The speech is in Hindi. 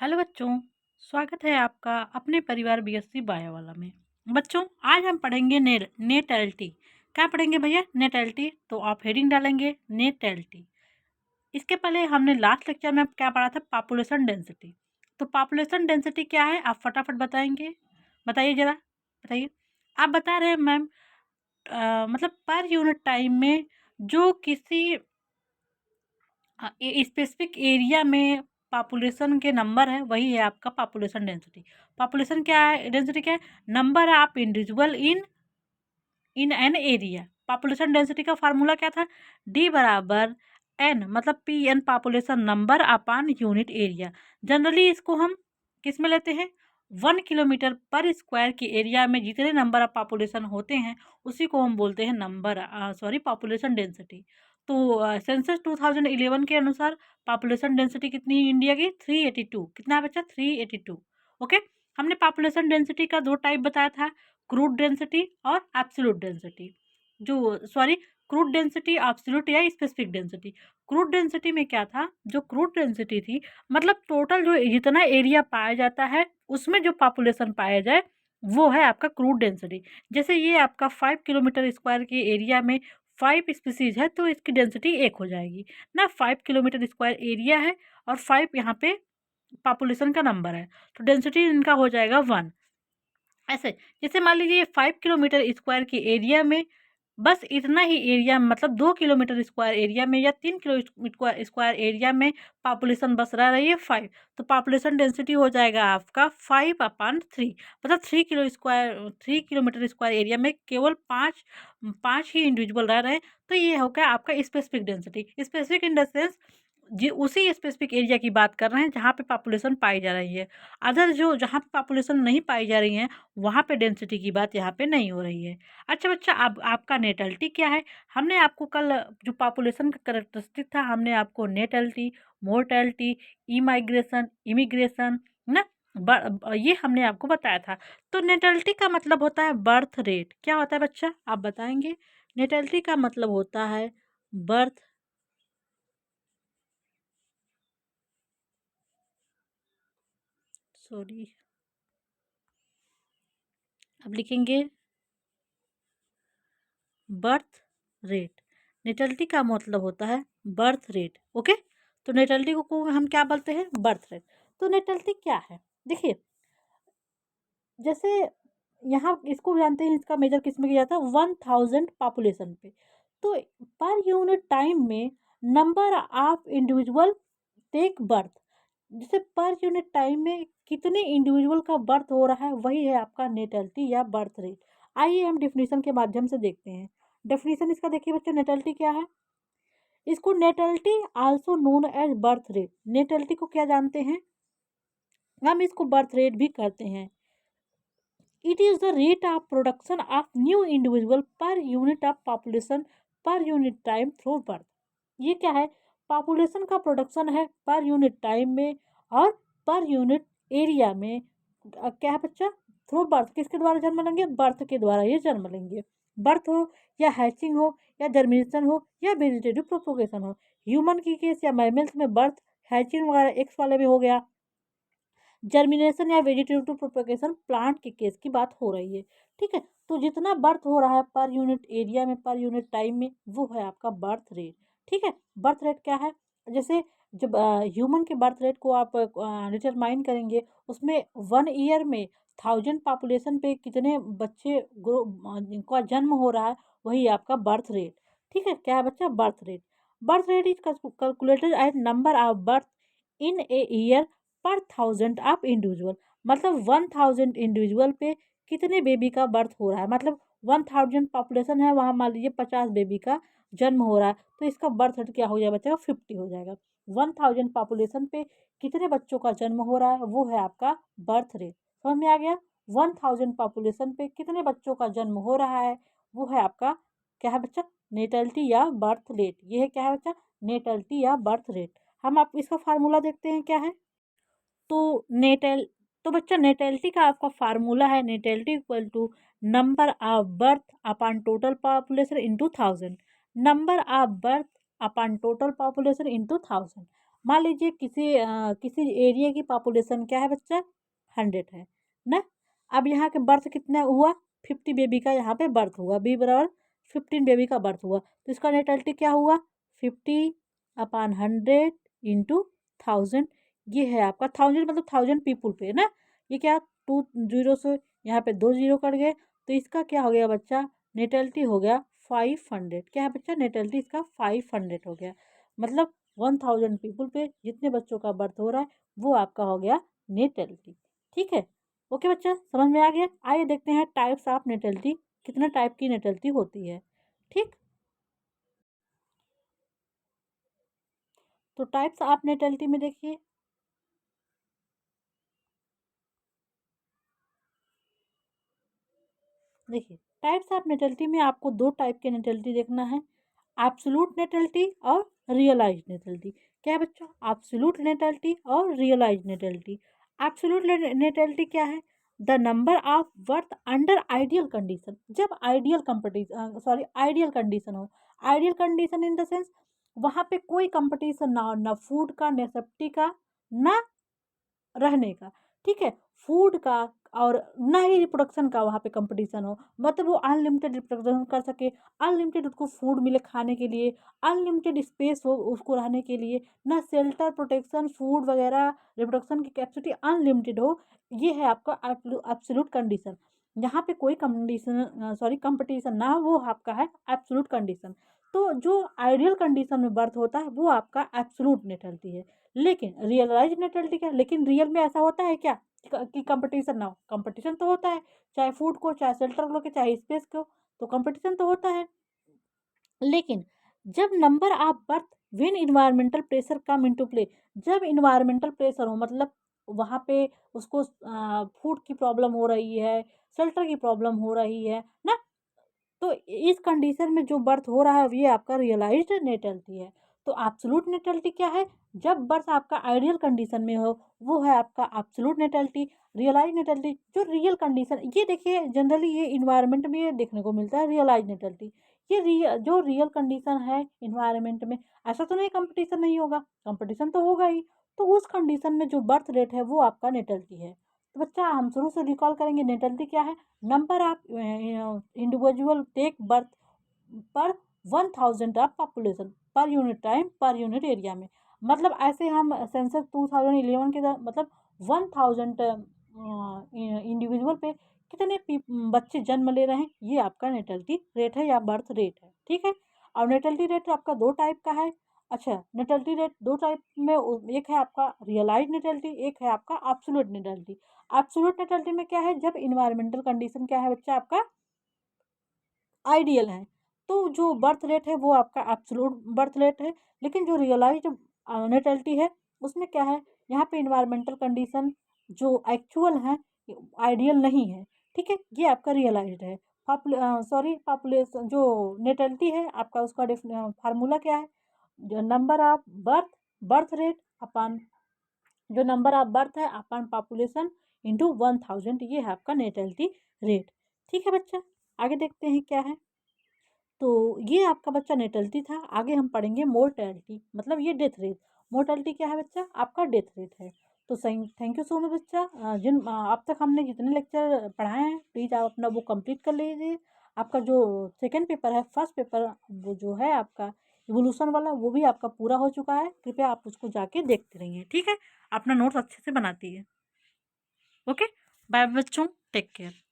हेलो बच्चों, स्वागत है आपका अपने परिवार बीएससी बायो वाला में। बच्चों, आज हम पढ़ेंगे नेटैलिटी। क्या पढ़ेंगे भैया? नेटैलिटी। तो आप हेडिंग डालेंगे नेटैलिटी। इसके पहले हमने लास्ट लेक्चर में क्या पढ़ा था? Population density. तो पॉपुलेशन डेंसिटी क्या है, आप फटाफट बताएंगे। बताइए जरा, बताइए। आप बता रहे हैं मैम, मतलब पर यूनिट टाइम में जो किसी स्पेसिफिक एरिया में पॉपुलेशन के नंबर है, वही है आपका पॉपुलेशन डेंसिटी। पॉपुलेशन क्या है? डेंसिटी क्या है? Number of individual in an area. Population density का फार्मूला क्या था? डी बराबर एन, मतलब P N population number upon unit area. Generally इसको हम किस में लेते हैं? 1 किलोमीटर पर स्क्वायर की एरिया में जितने नंबर ऑफ पॉपुलेशन होते हैं उसी को हम बोलते हैं पॉपुलेशन डेंसिटी। तो सेंसस 2011 के अनुसार पॉपुलेशन डेंसिटी कितनी है इंडिया की? 382। कितना बच्चा? 382। ओके। हमने पॉपुलेशन डेंसिटी का दो टाइप बताया था, क्रूड डेंसिटी और absolute density. Crude density, absolute या स्पेसिफिक डेंसिटी। क्रूड डेंसिटी में क्या था? जो क्रूड डेंसिटी थी, मतलब टोटल जो जितना एरिया पाया जाता है उसमें जो पॉपुलेशन पाया जाए वो है आपका क्रूड डेंसिटी। जैसे ये आपका 5 किलोमीटर स्क्वायर के एरिया में 5 स्पीसीज है तो इसकी डेंसिटी 1 हो जाएगी ना। 5 किलोमीटर स्क्वायर एरिया है और 5 यहाँ पे पॉपुलेशन का नंबर है, तो डेंसिटी इनका हो जाएगा 1। ऐसे जैसे मान लीजिए 5 किलोमीटर स्क्वायर के एरिया में बस इतना ही एरिया, मतलब 2 किलोमीटर स्क्वायर एरिया में या 3 किलो स्क्वायर एरिया में पॉपुलेशन बस रह रही है 5, तो पॉपुलेशन डेंसिटी हो जाएगा आपका 5/3। मतलब 3 किलोमीटर स्क्वायर एरिया में केवल पाँच ही इंडिविजुअल रह रहे हैं, तो ये हो गया आपका specific density. Specific in the sense जी उसी स्पेसिफिक एरिया की बात कर रहे हैं जहाँ पे पॉपुलेशन पाई जा रही है। अदर जो जहाँ पे पॉपुलेशन नहीं पाई जा रही है वहाँ पे डेंसिटी की बात यहाँ पे नहीं हो रही है। अच्छा बच्चा, अब आपका नेटलिटी क्या है? हमने आपको कल जो पॉपुलेशन का करेक्टरिस्टिक था, हमने आपको नेटलिटी, मोर्टेलिटी, इमाइग्रेशन, इमिग्रेशन ना, ये हमने आपको बताया था। तो नेटलिटी का मतलब होता है बर्थ रेट। क्या होता है बच्चा, आप बताएंगे? नेटलिटी का मतलब होता है बर्थ, सॉरी, अब लिखेंगे बर्थ रेट। नेटलिटी का मतलब होता है बर्थ रेट। ओके। तो नेटलिटी को हम क्या बोलते हैं? Birth rate. तो नेटलिटी क्या है? देखिए, जैसे यहाँ इसको जानते हैं, इसका मेजर किस में किया जाता है? 1000 पॉपुलेशन पे। तो पर यूनिट टाइम में number of individual take birth, जैसे पर यूनिट टाइम में कितने इंडिविजुअल का बर्थ हो रहा है, वही है आपका नेटलिटी या बर्थ रेट। आइए हम डिफिनीशन के माध्यम से देखते हैं। डेफिनेशन इसका देखिए बच्चों, नेटलिटी क्या है? इसको natality also known as birth rate, natality को क्या जानते हैं? हम इसको बर्थ रेट भी कहते हैं। It is the rate of production of new individual per unit of population per unit time through birth. ये क्या है? पॉपुलेशन का प्रोडक्शन है पर यूनिट टाइम में और पर यूनिट एरिया में। क्या है बच्चा? Through birth. किसके द्वारा जन्म लेंगे? बर्थ के द्वारा ये जन्म लेंगे। बर्थ हो या हैचिंग हो या जर्मिनेशन हो या वेजिटेटिव प्रोपोगेशन हो। ह्यूमन की केस या मैमल्स में बर्थ, हैचिंग वगैरह एक्स वाले में हो गया। जर्मिनेशन या वेजिटेटिव प्रोपोगेशन प्लांट के केस की बात हो रही है। ठीक है। तो जितना बर्थ हो रहा है पर यूनिट एरिया में पर यूनिट टाइम में, वो है आपका बर्थ रेट। ठीक है। बर्थ रेट क्या है? जैसे जब ह्यूमन के बर्थ रेट को आप डिटरमाइन करेंगे, उसमें 1 ईयर में 1000 पॉपुलेशन पे कितने बच्चे जिनका जन्म हो रहा है, वही आपका बर्थ रेट। ठीक है। क्या है बच्चा? Birth rate. Birth rate is calculated as number of birth in a year per 1000 of individual. मतलब 1000 इंडिविजुअल पे कितने बेबी का बर्थ हो रहा है। मतलब 1000 पॉपुलेशन है, वहाँ मान लीजिए 50 बेबी का जन्म हो रहा है, तो इसका बर्थ रेट क्या हो जाएगा बच्चा? 50 हो जाएगा। 1000 पॉपुलेशन पे कितने बच्चों का जन्म हो रहा है, वो है आपका बर्थ रेट। समझ में आ गया? 1000 पॉपुलेशन पे कितने बच्चों का जन्म हो रहा है, वो है आपका क्या है बच्चा? नेटलिटी या बर्थ रेट। ये है क्या है बच्चा? नेटलिटी या बर्थ रेट। हम आप इसका फार्मूला देखते हैं क्या है। तो नेटल तो बच्चा नेटेलिटी का आपका फार्मूला है, natality equal to number of birth upon total population into 1000। Number of birth upon total population into 1000। मान लीजिए किसी एरिया की पॉपुलेशन क्या है बच्चा, 100 है ना। अब यहाँ के बर्थ कितना हुआ, 50 बेबी का यहाँ पे बर्थ हुआ, बी बराबर 15 बेबी का बर्थ हुआ, तो इसका नेटलिटी क्या हुआ, 50/100 इंटू 1000। ये है आपका 1000 मतलब 1000 पीपुल पे ना। ये क्या 2 जीरो से यहाँ पे 2 जीरो कट गए, तो इसका क्या हो गया बच्चा, नेटलिटी हो गया 500। क्या है बच्चा, नेटलिटी इसका 500 हो गया। मतलब 1000 पीपुल पे जितने बच्चों का बर्थ हो रहा है वो आपका हो गया नेटलिटी। ठीक है, ओके बच्चा, समझ में आ गया। आइए देखते हैं टाइप्स ऑफ नेटलिटी, कितना टाइप की नेटलिटी होती है। ठीक, तो टाइप्स ऑफ नेटलिटी में देखिए, देखिए टाइप्स ऑफ नेटलिटी में आपको दो टाइप के नेटलिटी देखना है, एब्सोल्यूट नेटलिटी और रियलाइज नेटलिटी। क्या है बच्चा, एब्सोल्यूट नेटलिटी और रियलाइज नेटलिटी। एब्सोल्यूट नेटलिटी क्या है, the number of birth under ideal condition. जब आइडियल कंपटीशन आइडियल कंडीशन हो, ideal condition in the sense वहाँ पे कोई कंपटीशन ना हो, ना फूड का, ना सेफ्टी का, ना रहने का। ठीक है, फूड का और ना ही रिप्रोडक्शन का वहाँ पे कंपटीशन हो, मतलब वो अनलिमिटेड रिप्रोडक्शन कर सके, अनलिमिटेड उसको फूड मिले खाने के लिए, अनलिमिटेड स्पेस हो उसको रहने के लिए, ना शेल्टर, प्रोटेक्शन, फूड वगैरह, रिप्रोडक्शन की कैपेसिटी अनलिमिटेड हो। ये है आपका एब्सोल्यूट कंडीशन। यहाँ पे कोई कंडीशन कंपटीशन ना हो, वो आपका है एब्सोल्यूट कंडीशन। तो जो आइडियल कंडीशन में बर्थ होता है वो आपका एब्सोल्यूट नेटलिटी है। लेकिन रियलाइज नेटलिटी क्या, लेकिन रियल में ऐसा होता है क्या कि कंपटीशन ना हो, कंपटीशन तो होता है, चाहे फूड को, चाहे शेल्टर को, चाहे स्पेस को, तो कंपटीशन तो होता है। लेकिन जब number of birth when environmental pressure come into play, जब इन्वायरमेंटल प्रेशर हो, मतलब वहाँ पे उसको फूड की प्रॉब्लम हो रही है, शेल्टर की प्रॉब्लम हो रही है ना, तो इस कंडीशन में जो बर्थ हो रहा है ये आपका रियलाइज्ड नेटलिटी है। तो एब्सोल्यूट नेटलिटी क्या है, जब बर्थ आपका आइडियल कंडीशन में हो वो है आपका एब्सोल्यूट नेटलिटी। रियलाइज नेटलिटी जो रियल कंडीशन, ये देखिए जनरली ये इन्वायरमेंट में ये देखने को मिलता है रियलाइज नेटलिटी। ये जो रियल कंडीशन है इन्वायरमेंट में, ऐसा तो नहीं कंपटीशन नहीं होगा, कंपटीशन तो होगा ही, तो उस कंडीशन में जो बर्थ रेट है वो आपका नेटलिटी है। तो बच्चा हम शुरू से रिकॉल करेंगे, नेटलिटी क्या है, number of individual take birth per 1000 of population per unit time per unit area में। मतलब ऐसे हम सेंसस 2011 के मतलब 1000 इंडिविजुअल पे कितने बच्चे जन्म ले रहे हैं, ये आपका नेटलिटी रेट है या बर्थ रेट है। ठीक है, और नेटलिटी रेट आपका दो टाइप का है। अच्छा, नेटलिटी रेट दो टाइप में, एक है आपका रियलाइज नेटलिटी, एक है आपका एब्सोल्यूट नेटलिटी। एब्सोल्यूट नेटलिटी में क्या है, जब इन्वायरमेंटल कंडीशन क्या है बच्चा आपका आइडियल है, तो जो बर्थ रेट है वो आपका एब्सोल्यूट बर्थ रेट है। लेकिन जो रियलाइज्ड नेटलिटी है उसमें क्या है, यहाँ पे इन्वायरमेंटल कंडीशन जो एक्चुअल है आइडियल नहीं है। ठीक है, ये आपका रियलाइज्ड है। पॉपुलेशन जो नेटलिटी है आपका, उसका फार्मूला क्या है, जो नंबर ऑफ बर्थ रेट अपन, जो नंबर ऑफ बर्थ है अपन पॉपुलेशन इंटू 1000, ये है आपका नेटलिटी रेट। ठीक है बच्चा, आगे देखते हैं क्या है। तो ये आपका बच्चा नेटलिटी था। आगे हम पढ़ेंगे मोर्टेलिटी, मतलब ये डेथ रेट। मोर्टेलिटी क्या है बच्चा, आपका डेथ रेट है। तो सही, थैंक यू सो मच बच्चा। अब तक हमने जितने लेक्चर पढ़ाए हैं प्लीज़ आप अपना वो कंप्लीट कर लीजिए। आपका जो सेकेंड पेपर है, फर्स्ट पेपर वो जो है आपका इवोल्यूशन वाला, वो भी आपका पूरा हो चुका है। कृपया आप उसको जाके देखते रहिए। ठीक है, अपना नोट्स अच्छे से बनाती है। ओके, बाय बच्चों, टेक केयर।